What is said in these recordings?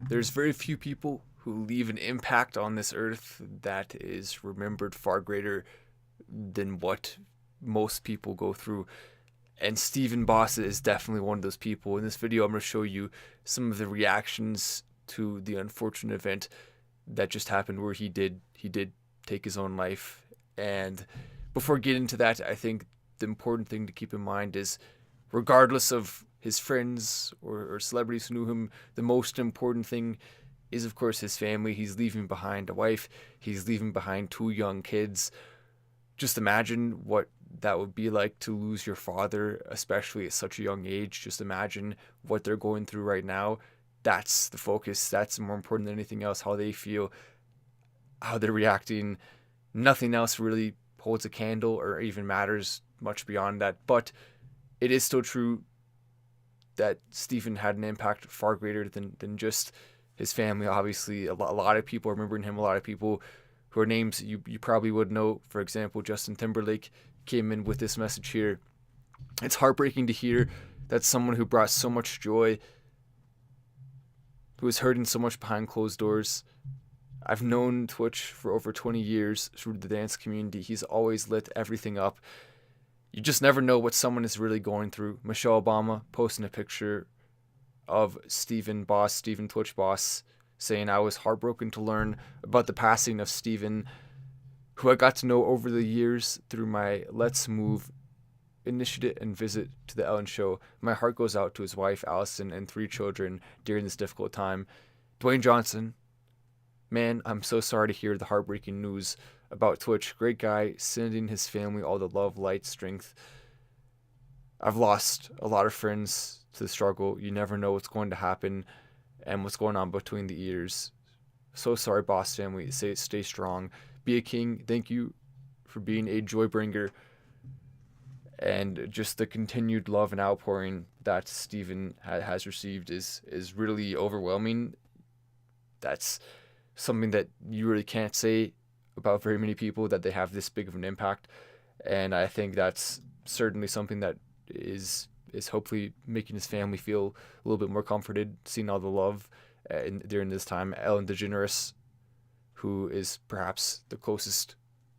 There's very few people who leave an impact on this earth that is remembered far greater than what most people go through. And Stephen Boss is definitely one of those people. In this video, I'm going to show you some of the reactions to the unfortunate event that just happened where he did take his own life. And before getting into that, I think the important thing to keep in mind is, regardless of his friends or celebrities who knew him, the most important thing is, of course, his family. He's leaving behind a wife. He's leaving behind two young kids. Just imagine what that would be like to lose your father, especially at such a young age. Just imagine what they're going through right now. That's the focus. That's more important than anything else. How they feel, how they're reacting. Nothing else really holds a candle or even matters much beyond that. But it is still true that Stephen had an impact far greater than just his family. Obviously, a lot of people remembering him, a lot of people who are names you probably would know. For example, Justin Timberlake came in with this message here. It's heartbreaking to hear that someone who brought so much joy, who was hurting so much behind closed doors. I've known tWitch for over 20 years through the dance community. He's always lit everything up. You just never know what someone is really going through. Michelle Obama posting a picture of Stephen tWitch Boss, saying, "I was heartbroken to learn about the passing of Stephen, who I got to know over the years through my Let's Move initiative and visit to the Ellen Show. My heart goes out to his wife, Allison, and 3 children during this difficult time. Dwayne Johnson, man, I'm so sorry to hear the heartbreaking news about tWitch. Great guy, sending his family all the love, light, strength. I've lost a lot of friends to the struggle. You never know what's going to happen and what's going on between the ears. So sorry, Boss family. Stay strong. Be a king. Thank you for being a joy bringer." And just the continued love and outpouring that Stephen has received is really overwhelming. That's something that you really can't say about very many people, that they have this big of an impact. And I think that's certainly something that is hopefully making his family feel a little bit more comforted, seeing all the love during this time. Ellen DeGeneres, who is perhaps the closest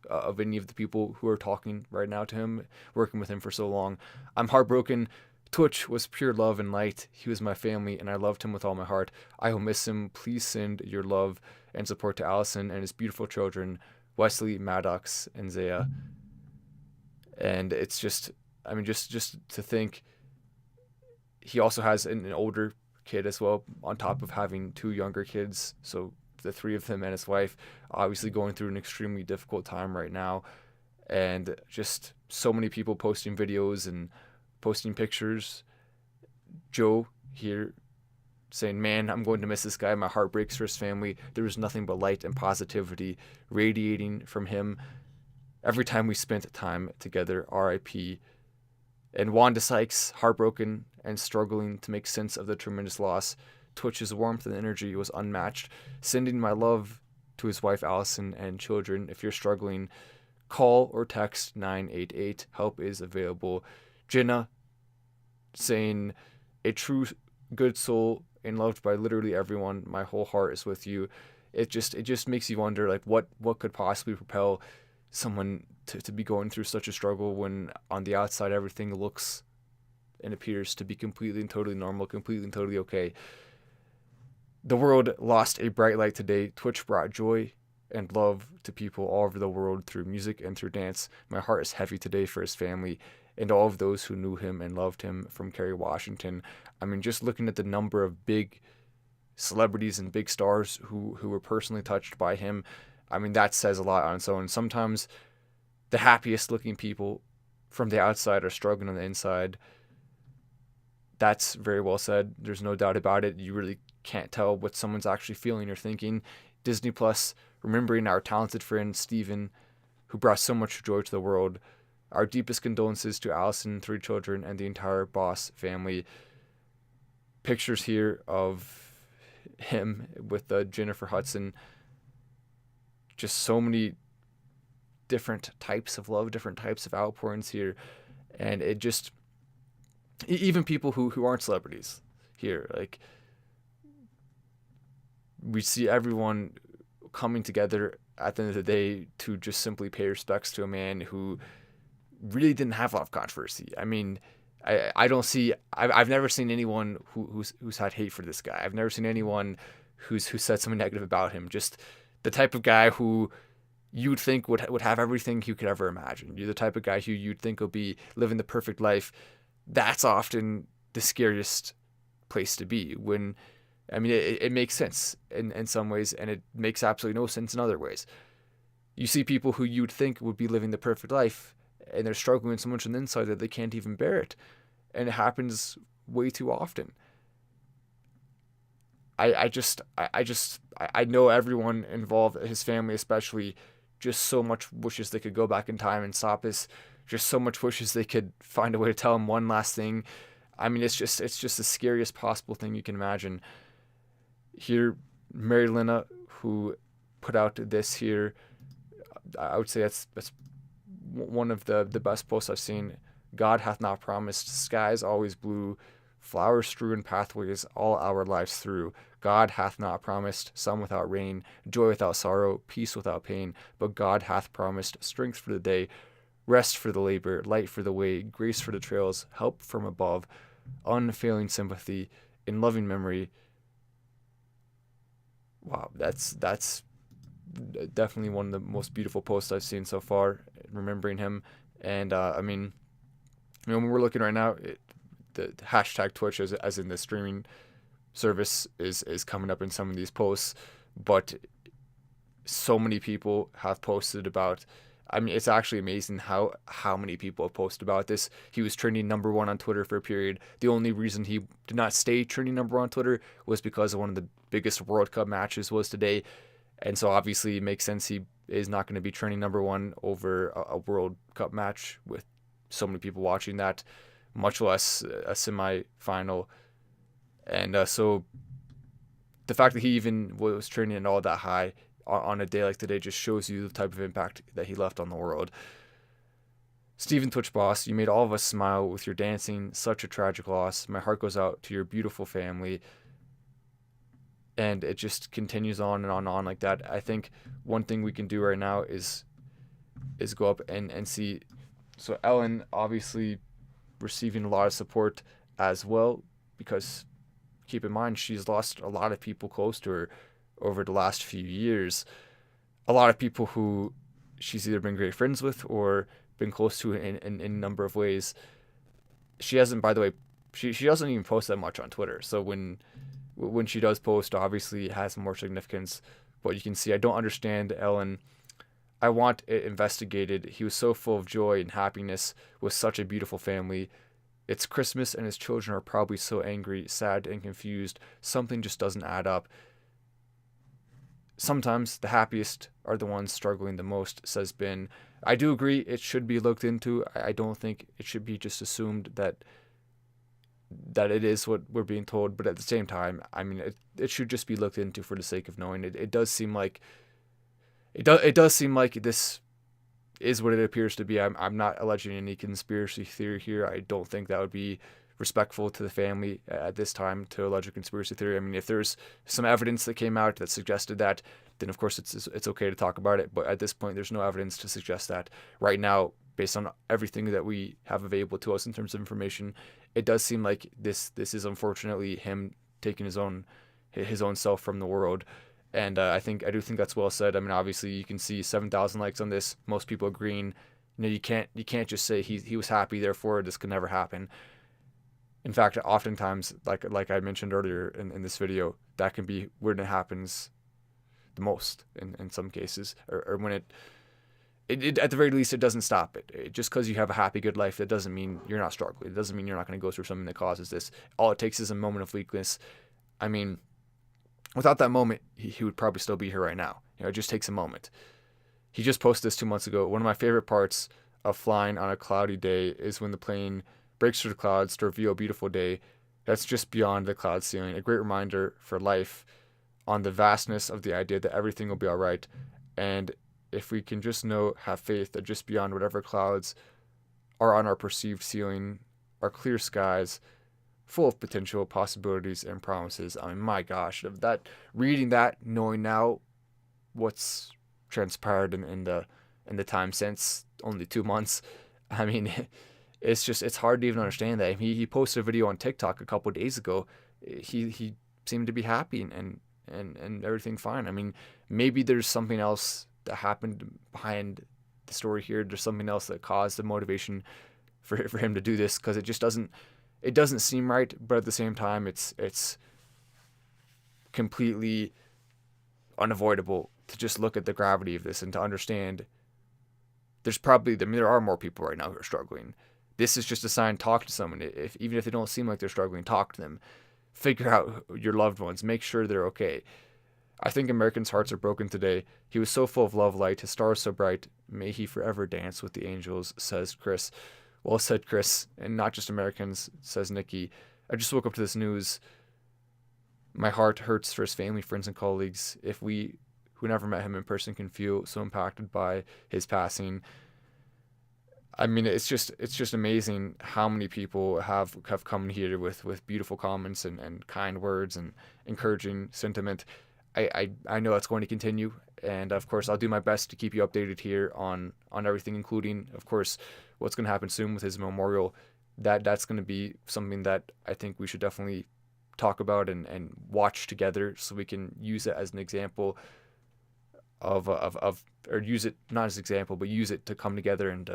of any of the people who are talking right now to him, working with him for so long. "I'm heartbroken. tWitch was pure love and light. He was my family, and I loved him with all my heart. I will miss him. Please send your love and support to Allison and his beautiful children, Wesley, Maddox, and Zaya." And it's just, I mean, just to think, he also has an older kid as well, on top of having 2 younger kids. So the 3 of them and his wife obviously going through an extremely difficult time right now. And just so many people posting videos and posting pictures. Joe here saying, "Man, I'm going to miss this guy. My heart breaks for his family. There was nothing but light and positivity radiating from him every time we spent time together. RIP." And Wanda Sykes, heartbroken and struggling to make sense of the tremendous loss. "tWitch's warmth and energy was unmatched. Sending my love to his wife Allison and children. If you're struggling, call or text 988. Help is available." Jenna saying, "A true good soul and loved by literally everyone. My whole heart is with you." It just makes you wonder, like, what could possibly propel someone to be going through such a struggle when on the outside everything looks and appears to be completely and totally normal, completely and totally okay. "The world lost a bright light today. tWitch brought joy and love to people all over the world through music and through dance. My heart is heavy today for his family and all of those who knew him and loved him." From Kerry Washington. I mean, just looking at the number of big celebrities and big stars who were personally touched by him, I mean, that says a lot on its own. Sometimes the happiest looking people from the outside are struggling on the inside. That's very well said. There's no doubt about it. You really can't tell what someone's actually feeling or thinking. Disney Plus, remembering our talented friend Stephen, who brought so much joy to the world. Our deepest condolences to Allison, 3 children, and the entire Boss family. Pictures here of him with Jennifer Hudson. Just so many different types of love, different types of outpourings here. And it just, even people who aren't celebrities here, like, we see everyone coming together at the end of the day to just simply pay respects to a man who really didn't have a lot of controversy. I mean, I don't see. I've never seen anyone who's had hate for this guy. I've never seen anyone who said something negative about him. Just the type of guy who you'd think would have everything you could ever imagine. You're the type of guy who you'd think will be living the perfect life. That's often the scariest place to be. When, I mean, it makes sense in some ways, and it makes absolutely no sense in other ways. You see people who you'd think would be living the perfect life, and they're struggling so much on the inside that they can't even bear it. And it happens way too often. I know everyone involved, his family especially, just so much wishes they could go back in time and stop this. Just so much wishes they could find a way to tell him one last thing. I mean, it's just the scariest possible thing you can imagine. Here, Mary Lynna, who put out this here, I would say that's one of the best posts I've seen. God hath not promised skies always blue, flowers strewn pathways all our lives through. God hath not promised sun without rain, joy without sorrow, peace without pain. But God hath promised strength for the day, rest for the labor, light for the way, grace for the trails, help from above, unfailing sympathy, in loving memory. Wow, that's definitely one of the most beautiful posts I've seen so far, remembering him. And I mean, when we're looking right now, the hashtag Twitch as in the streaming service is coming up in some of these posts, but so many people have posted about. I mean, it's actually amazing how many people have posted about this. He was trending #1 on Twitter for a period. The only reason he did not stay trending #1 on Twitter was because of one of the biggest World Cup matches was today. And so obviously it makes sense he is not going to be trending #1 over a World Cup match with so many people watching that, much less a semi-final. And so the fact that he even was trending and all that high on a day like today just shows you the type of impact that he left on the world. Stephen Twitch Boss, you made all of us smile with your dancing. Such a tragic loss. My heart goes out to your beautiful family. And it just continues on and on and on like that. I think one thing we can do right now is go up and see. So Ellen obviously receiving a lot of support as well, because keep in mind she's lost a lot of people close to her over the last few years. A lot of people who she's either been great friends with or been close to in a number of ways. She hasn't, by the way, she doesn't even post that much on Twitter. So when she does post, obviously it has more significance. But you can see, I don't understand Ellen. I want it investigated. He was so full of joy and happiness with such a beautiful family. It's Christmas and his children are probably so angry, sad, and confused. Something just doesn't add up. Sometimes the happiest are the ones struggling the most, says Ben. I do agree it should be looked into. I don't think it should be just assumed that it is what we're being told, but at the same time, I mean, it should just be looked into for the sake of knowing. It does seem like this is what it appears to be. I'm not alleging any conspiracy theory here. I don't think that would be respectful to the family at this time to allege a conspiracy theory. I mean, if there's some evidence that came out that suggested that, then of course it's okay to talk about it. But at this point, there's no evidence to suggest that. Right now, based on everything that we have available to us in terms of information, it does seem like this is unfortunately him taking his own self from the world. And I do think that's well said. I mean, obviously you can see 7,000 likes on this. Most people agreeing. You know, you can't just say he was happy, therefore this could never happen. In fact, oftentimes, like I mentioned earlier in this video, that can be when it happens the most in some cases, or when it at the very least, it doesn't stop it. Just because you have a happy, good life, that doesn't mean you're not struggling. It doesn't mean you're not going to go through something that causes this. All it takes is a moment of weakness. I mean, without that moment, he would probably still be here right now. You know, it just takes a moment. He just posted this 2 months ago. One of my favorite parts of flying on a cloudy day is when the plane breaks through the clouds to reveal a beautiful day that's just beyond the cloud ceiling. A great reminder for life on the vastness of the idea that everything will be all right. And if we can just have faith that just beyond whatever clouds are on our perceived ceiling are clear skies, full of potential, possibilities, and promises. I mean, my gosh, that reading that, knowing now what's transpired in the time since only 2 months. I mean, it's hard to even understand that. He posted a video on TikTok a couple of days ago. He seemed to be happy and everything fine. I mean, maybe there's something else that happened behind the story here. There's something else that caused the motivation for him to do this, because it doesn't seem right. But at the same time, it's completely unavoidable to just look at the gravity of this and to understand there are more people right now who are struggling. This is just a sign. Talk to someone. Even if they don't seem like they're struggling, talk to them. Figure out your loved ones. Make sure they're okay. I think Americans' hearts are broken today. He was so full of love light. His star is so bright. May he forever dance with the angels, says Chris. Well said, Chris. And not just Americans, says Nikki. I just woke up to this news. My heart hurts for his family, friends, and colleagues. If we who never met him in person can feel so impacted by his passing. I mean, it's just amazing how many people have come here with beautiful comments and kind words and encouraging sentiment. I know that's going to continue, and of course I'll do my best to keep you updated here on everything, including of course what's going to happen soon with his memorial. That's going to be something that I think we should definitely talk about and watch together, so we can use it as an example of or use it not as an example, but use it to come together and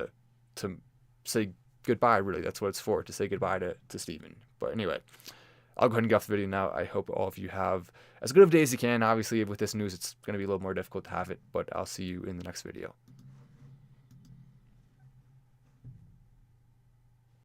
to say goodbye. Really, that's what it's for, to say goodbye to Stephen. But anyway, I'll go ahead and get off the video now. I hope all of you have as good of a day as you can. Obviously, with this news, it's going to be a little more difficult to have it, but I'll see you in the next video.